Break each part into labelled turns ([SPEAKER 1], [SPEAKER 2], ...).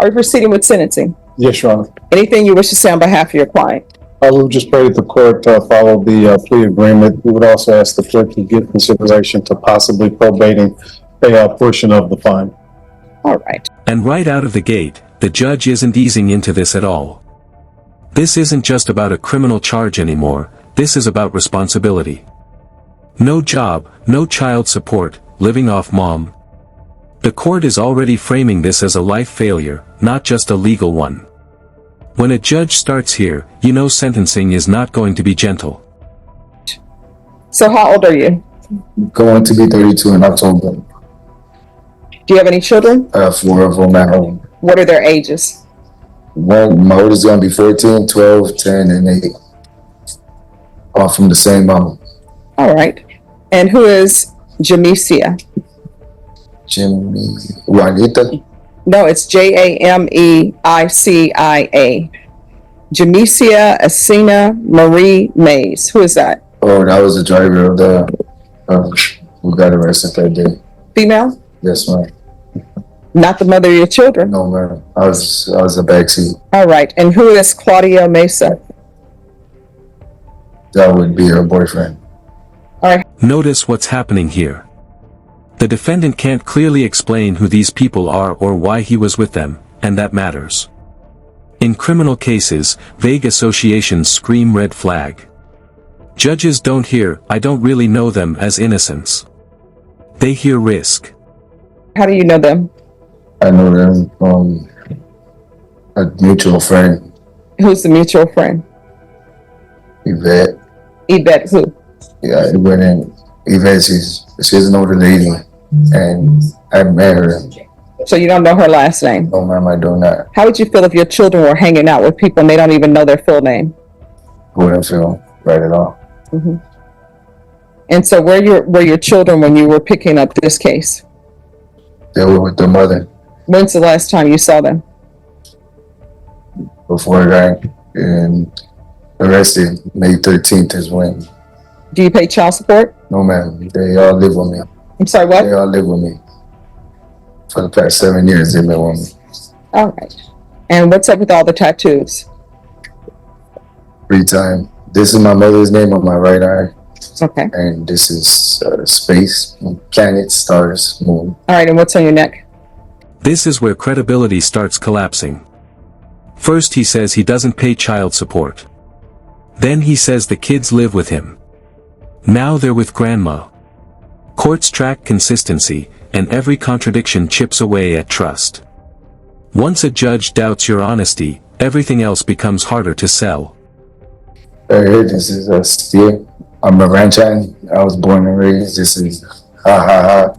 [SPEAKER 1] Are we proceeding with sentencing?
[SPEAKER 2] Yes, Your Honor.
[SPEAKER 1] Anything you wish to say on behalf of your client?
[SPEAKER 2] We would just pray that the court follow the plea agreement. We would also ask the clerk to give consideration to possibly probating a portion of the fine.
[SPEAKER 1] All right.
[SPEAKER 3] And right out of the gate, the judge isn't easing into this at all. This isn't just about a criminal charge anymore, this is about responsibility. No job, no child support, living off mom. The court is already framing this as a life failure, not just a legal one. When a judge starts here, you know sentencing is not going to be gentle.
[SPEAKER 1] So how old are you?
[SPEAKER 4] Going to be 32 in October.
[SPEAKER 1] Do you have any children?
[SPEAKER 4] 4 of them at home.
[SPEAKER 1] What are their ages?
[SPEAKER 4] My oldest is going to be 14, 12, 10, and 8. All from the same mom.
[SPEAKER 1] All right. And who is Jamecia?
[SPEAKER 4] Juanita?
[SPEAKER 1] No, it's Jameicia. Jamecia Asina Marie Mays. Who is that?
[SPEAKER 4] Oh, that was the driver of the who got arrested that day.
[SPEAKER 1] Female?
[SPEAKER 4] Yes, ma'am.
[SPEAKER 1] Not the mother of your children?
[SPEAKER 4] No, ma'am. I was a backseat.
[SPEAKER 1] All right. And who is Claudia Mesa?
[SPEAKER 4] That would be her boyfriend.
[SPEAKER 1] All right.
[SPEAKER 3] Notice what's happening here. The defendant can't clearly explain who these people are or why he was with them, and that matters. In criminal cases, vague associations scream red flag. Judges don't hear, "I don't really know them," as innocence. They hear risk.
[SPEAKER 1] How do you know them?
[SPEAKER 4] I know them from a mutual friend,
[SPEAKER 1] Who's the mutual friend?
[SPEAKER 4] Yvette.
[SPEAKER 1] Yvette who?
[SPEAKER 4] Yeah, it went in. Yvette, she's an older lady, and I met her.
[SPEAKER 1] So you don't know her last name?
[SPEAKER 4] No, ma'am, I do not.
[SPEAKER 1] How would you feel if your children were hanging out with people and they don't even know their full name?
[SPEAKER 4] Wouldn't feel right at all.
[SPEAKER 1] Mm-hmm. And so were your children when you were picking up this case?
[SPEAKER 4] They were with their mother.
[SPEAKER 1] When's the last time you saw them?
[SPEAKER 4] Before I got arrested, May 13th is when.
[SPEAKER 1] Do you pay child support?
[SPEAKER 4] No, ma'am. They all live with me.
[SPEAKER 1] I'm sorry, what?
[SPEAKER 4] They all live with me. For the past 7 years, they've been with me.
[SPEAKER 1] All right. And what's up with all the tattoos?
[SPEAKER 4] Free time. This is my mother's name on my right eye.
[SPEAKER 1] Okay.
[SPEAKER 4] And this is space, planets, stars, moon.
[SPEAKER 1] All right. And what's on your neck?
[SPEAKER 3] This is where credibility starts collapsing. First he says he doesn't pay child support. Then he says the kids live with him. Now they're with grandma. Courts track consistency, and every contradiction chips away at trust. Once a judge doubts your honesty, everything else becomes harder to sell.
[SPEAKER 4] Here, this is a steer. I'm a rancher. I was born and raised. This is ha ha ha.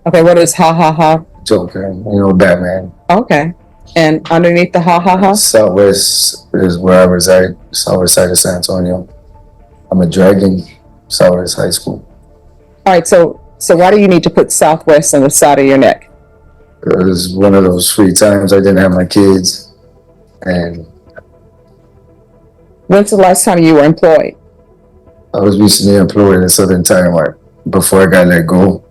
[SPEAKER 1] Okay. What is ha ha ha?
[SPEAKER 4] Joker, Batman.
[SPEAKER 1] Okay. And underneath the ha ha ha?
[SPEAKER 4] Southwest is where I reside. Southwest side of San Antonio. I'm a dragon. Southwest High School.
[SPEAKER 1] All right. So why do you need to put Southwest on the side of your neck?
[SPEAKER 4] It was one of those free times I didn't have my kids. And
[SPEAKER 1] when's the last time you were employed?
[SPEAKER 4] I was recently employed at Southern Tire Mart before I got let go.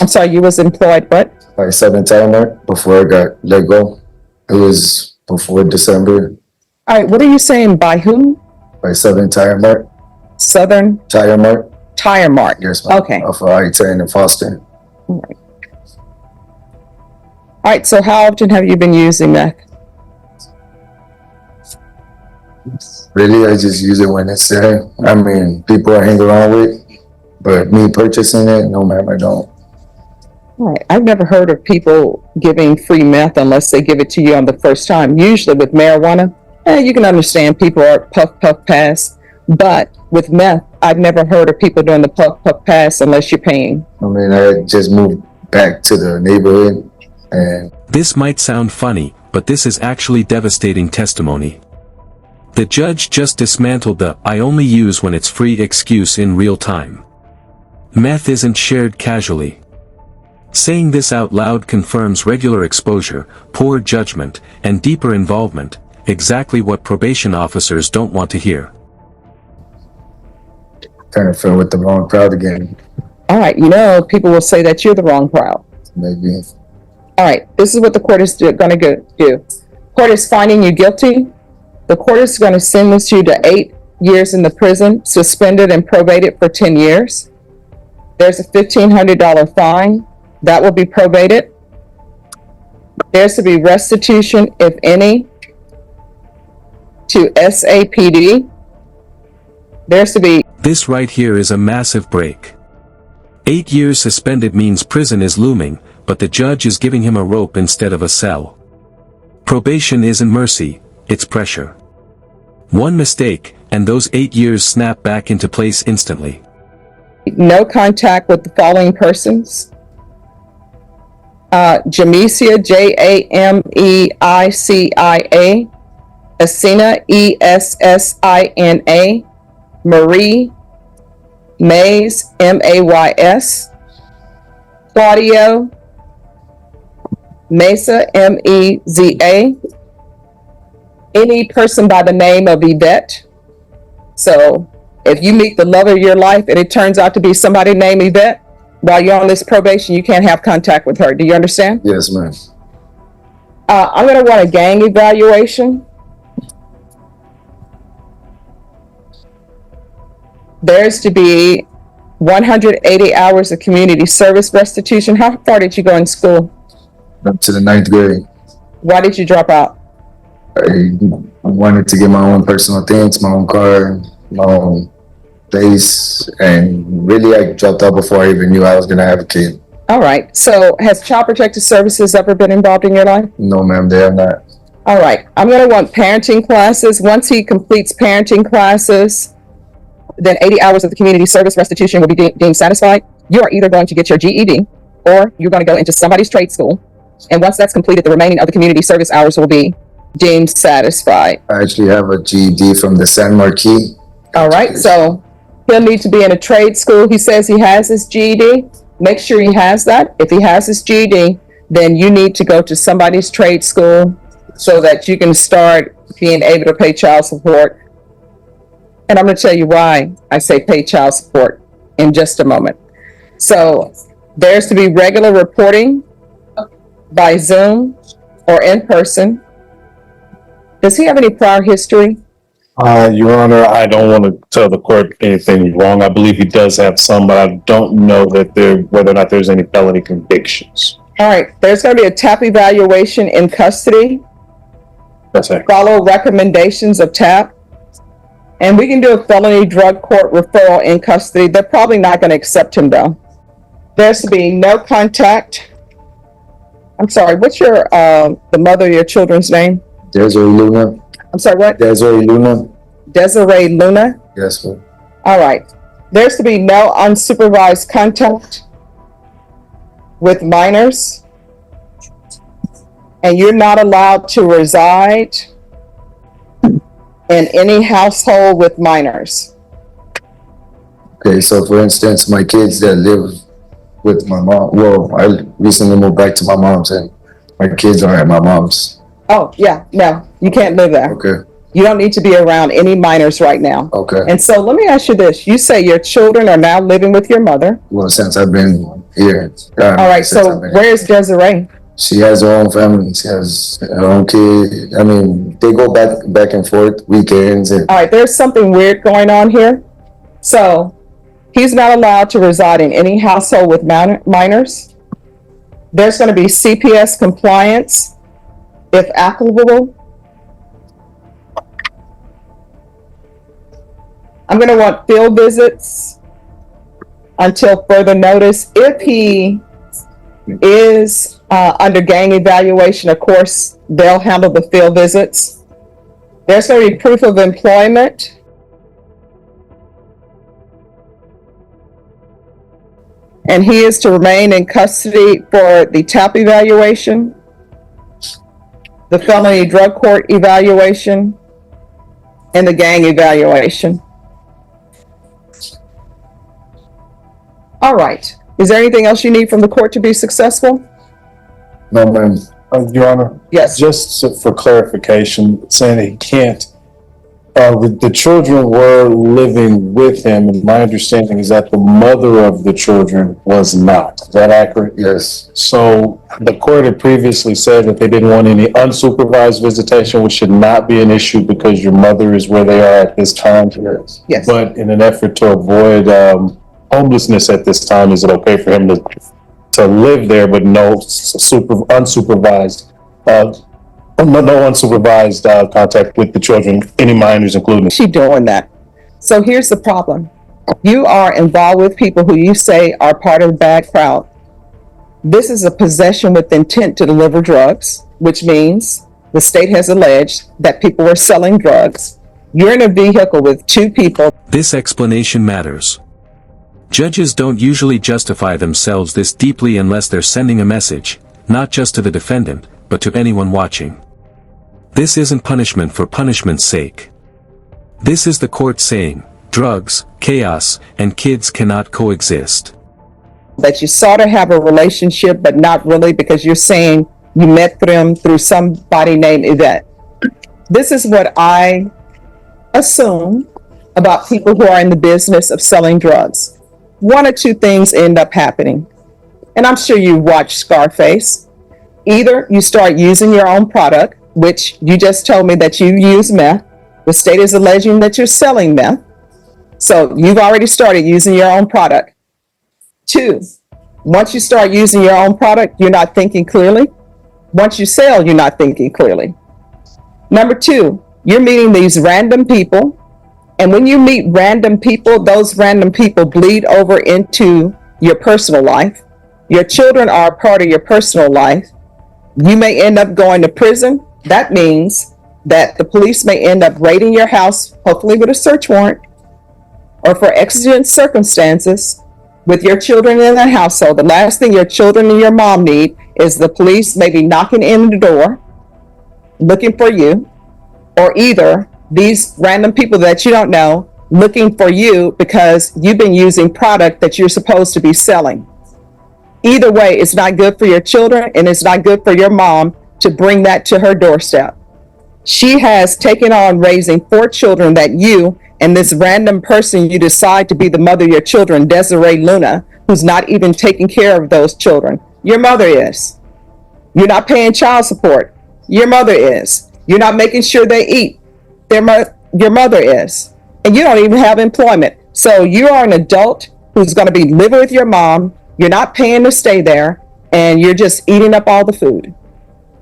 [SPEAKER 1] I'm sorry, you was employed what?
[SPEAKER 4] By Southern Tire Mart before I got let go. It was before December.
[SPEAKER 1] All right, what are you saying, by who?
[SPEAKER 4] By Southern Tire Mart.
[SPEAKER 1] Southern
[SPEAKER 4] Tire Mart.
[SPEAKER 1] Tire Mart.
[SPEAKER 4] Yes, ma'am.
[SPEAKER 1] Okay.
[SPEAKER 4] Off of I-10 in Foster.
[SPEAKER 1] All right, so how often have you been using meth?
[SPEAKER 4] Really, I just use it when it's there. I mean, people I hang around with, but me purchasing it, no, ma'am, I don't.
[SPEAKER 1] All right, I've never heard of people giving free meth unless they give it to you on the first time. Usually with marijuana, you can understand people are puff, puff, pass. But with meth, I've never heard of people doing the puff, puff, pass unless you're paying.
[SPEAKER 4] I mean, I just moved back to the neighborhood and...
[SPEAKER 3] This might sound funny, but this is actually devastating testimony. The judge just dismantled the "I only use when it's free" excuse in real time. Meth isn't shared casually. Saying this out loud confirms regular exposure, poor judgment, and deeper involvement, exactly what probation officers don't want to hear.
[SPEAKER 4] Kind of fell with the wrong crowd again.
[SPEAKER 1] All right, people will say that you're the wrong crowd.
[SPEAKER 4] Maybe.
[SPEAKER 1] All right, this is what the court is going to do. Court is finding you guilty. The court is going to sentence you to 8 years in the prison, suspended and probated for 10 years. There's a $1,500 fine that will be probated. There's to be restitution, if any, to SAPD. There's to be...
[SPEAKER 3] This right here is a massive break. 8 years suspended means prison is looming, but the judge is giving him a rope instead of a cell. Probation isn't mercy, it's pressure. One mistake, and those 8 years snap back into place instantly.
[SPEAKER 1] No contact with the following persons. Jamesia, Jameicia, Essina, Essina, Marie, Mays, Mays, Claudio, Mesa, Meza, any person by the name of Yvette. So if you meet the love of your life and it turns out to be somebody named Yvette, while you're on this probation, you can't have contact with her. Do you understand?
[SPEAKER 4] Yes, ma'am.
[SPEAKER 1] I'm going to want a gang evaluation. There's to be 180 hours of community service restitution. How far did you go in school?
[SPEAKER 4] Up to the 9th grade.
[SPEAKER 1] Why did you drop out?
[SPEAKER 4] I wanted to get my own personal things, my own car, my own place, and really I dropped out before I even knew I was going to have a kid.
[SPEAKER 1] All right. So has Child Protective Services ever been involved in your life?
[SPEAKER 4] No, ma'am, they have not.
[SPEAKER 1] All right. I'm going to want parenting classes. Once he completes parenting classes, then 80 hours of the community service restitution will be deemed satisfied. You are either going to get your GED or you're going to go into somebody's trade school. And once that's completed, the remaining of the community service hours will be deemed satisfied.
[SPEAKER 4] I actually have a GED from the San Marquis.
[SPEAKER 1] All right. So he'll need to be in a trade school. He says he has his GED. Make sure he has that. If he has his GED, then you need to go to somebody's trade school so that you can start being able to pay child support. And I'm going to tell you why I say pay child support in just a moment. So there's to be regular reporting by Zoom or in person. Does he have any prior history?
[SPEAKER 2] Your Honor, I don't want to tell the court anything wrong. I believe he does have some, but I don't know that whether or not there's any felony convictions.
[SPEAKER 1] All right. There's going to be a TAP evaluation in custody.
[SPEAKER 2] That's it.
[SPEAKER 1] Follow recommendations of TAP. And we can do a felony drug court referral in custody. They're probably not going to accept him, though. There's to be no contact. I'm sorry, what's your the mother of your children's name?
[SPEAKER 4] Desiree Luna.
[SPEAKER 1] I'm sorry, what?
[SPEAKER 4] Desiree Luna.
[SPEAKER 1] Desiree Luna?
[SPEAKER 4] Yes, ma'am.
[SPEAKER 1] All right. There's to be no unsupervised contact with minors. And you're not allowed to reside in any household with minors.
[SPEAKER 4] Okay, so for instance, my kids that live with my mom, well, I recently moved back to my mom's and my kids are at my mom's.
[SPEAKER 1] Oh, yeah, no, you can't live there.
[SPEAKER 4] Okay,
[SPEAKER 1] You don't need to be around any minors right now.
[SPEAKER 4] okay.
[SPEAKER 1] And so let me ask you this. You say your children are now living with your mother.
[SPEAKER 4] Well, since I've been here.
[SPEAKER 1] All right, so where's Desiree?
[SPEAKER 4] She has her own family. She has her own kid. I mean, they go back and forth weekends. And
[SPEAKER 1] All right, there's something weird going on here. So he's not allowed to reside in any household with minors. There's going to be CPS compliance, if applicable. I'm going to want field visits until further notice. If he is under gang evaluation, of course, they'll handle the field visits. There's going to be proof of employment. And he is to remain in custody for the TAP evaluation, the felony drug court evaluation, and the gang evaluation. All right. Is there anything else you need from the court to be successful?
[SPEAKER 4] no, ma'am.
[SPEAKER 2] Your Honor,
[SPEAKER 1] Yes.
[SPEAKER 2] just for clarification, saying that he can't The children were living with him, and my understanding is that the mother of the children was not. Is that accurate?
[SPEAKER 4] Yes.
[SPEAKER 2] So the court had previously said that they didn't want any unsupervised visitation, which should not be an issue because your mother is where they are at this time.
[SPEAKER 4] Yes.
[SPEAKER 1] Yes.
[SPEAKER 2] But in an effort to avoid homelessness at this time, is it okay for him to live there but no unsupervised contact with the children, any minors including?
[SPEAKER 1] She doing that. So here's the problem. You are involved with people who you say are part of the bad crowd. This is a possession with intent to deliver drugs, which means the state has alleged that people were selling drugs. You're in a vehicle with two people.
[SPEAKER 3] This explanation matters. Judges don't usually justify themselves this deeply unless they're sending a message, not just to the defendant, but to anyone watching. This isn't punishment for punishment's sake. This is the court saying, drugs, chaos, and kids cannot coexist.
[SPEAKER 1] That you sort of have a relationship, but not really, because you're saying you met them through somebody named Yvette. This is what I assume about people who are in the business of selling drugs. One or two things end up happening. And I'm sure you watched Scarface. Either you start using your own product, which you just told me that you use meth. The state is alleging that you're selling meth. So you've already started using your own product. Two, once you start using your own product, you're not thinking clearly. Once you sell, you're not thinking clearly. Number two, you're meeting these random people. And when you meet random people, those random people bleed over into your personal life. Your children are a part of your personal life. You may end up going to prison. That means that the police may end up raiding your house, hopefully with a search warrant, or for exigent circumstances with your children in the household. The last thing your children and your mom need is the police maybe knocking in the door, looking for you, or either these random people that you don't know looking for you because you've been using product that you're supposed to be selling. Either way, it's not good for your children, and it's not good for your mom to bring that to her doorstep. She has taken on raising 4 children that you and this random person you decide to be the mother of your children, Desiree Luna, who's not even taking care of those children. Your mother is. You're not paying child support. Your mother is. You're not making sure they eat. Your mother is. And you don't even have employment. So you are an adult who's going to be living with your mom. You're not paying to stay there, and you're just eating up all the food.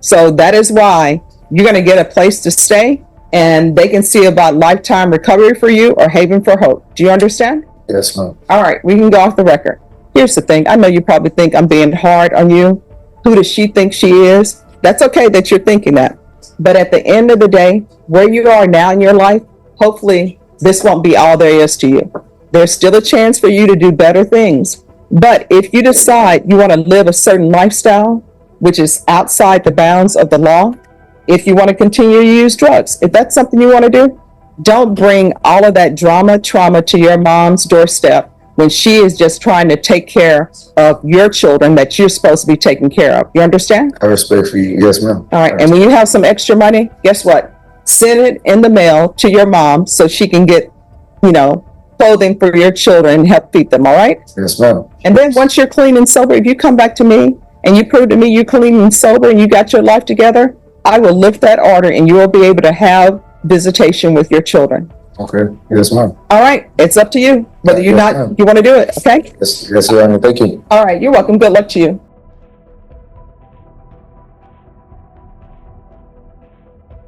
[SPEAKER 1] So that is why you're going to get a place to stay, and they can see about lifetime recovery for you or haven for hope. Do you understand?
[SPEAKER 4] Yes, ma'am.
[SPEAKER 1] All right, we can go off the record. Here's the thing. I know you probably think I'm being hard on you. Who does she think she is? That's okay that you're thinking that. But at the end of the day, where you are now in your life, hopefully this won't be all there is to you. There's still a chance for you to do better things. But if you decide you want to live a certain lifestyle, which is outside the bounds of the law, if you want to continue to use drugs, if that's something you want to do, don't bring all of that trauma to your mom's doorstep when she is just trying to take care of your children that you're supposed to be taking care of. You understand?
[SPEAKER 4] I respect for you. Yes, ma'am.
[SPEAKER 1] All right. And when you have some extra money, guess what? Send it in the mail to your mom so she can get, clothing for your children and help feed them. All right.
[SPEAKER 4] Yes, ma'am.
[SPEAKER 1] And then once you're clean and sober, if you come back to me and you prove to me you're clean and sober and you got your life together, I will lift that order and you will be able to have visitation with your children.
[SPEAKER 4] Okay. Yes, ma'am.
[SPEAKER 1] All right. It's up to you whether you
[SPEAKER 4] Yes, ma'am.
[SPEAKER 1] want to do it. Okay.
[SPEAKER 4] Yes, Your Honor. Thank you.
[SPEAKER 1] All right. You're welcome. Good luck to you.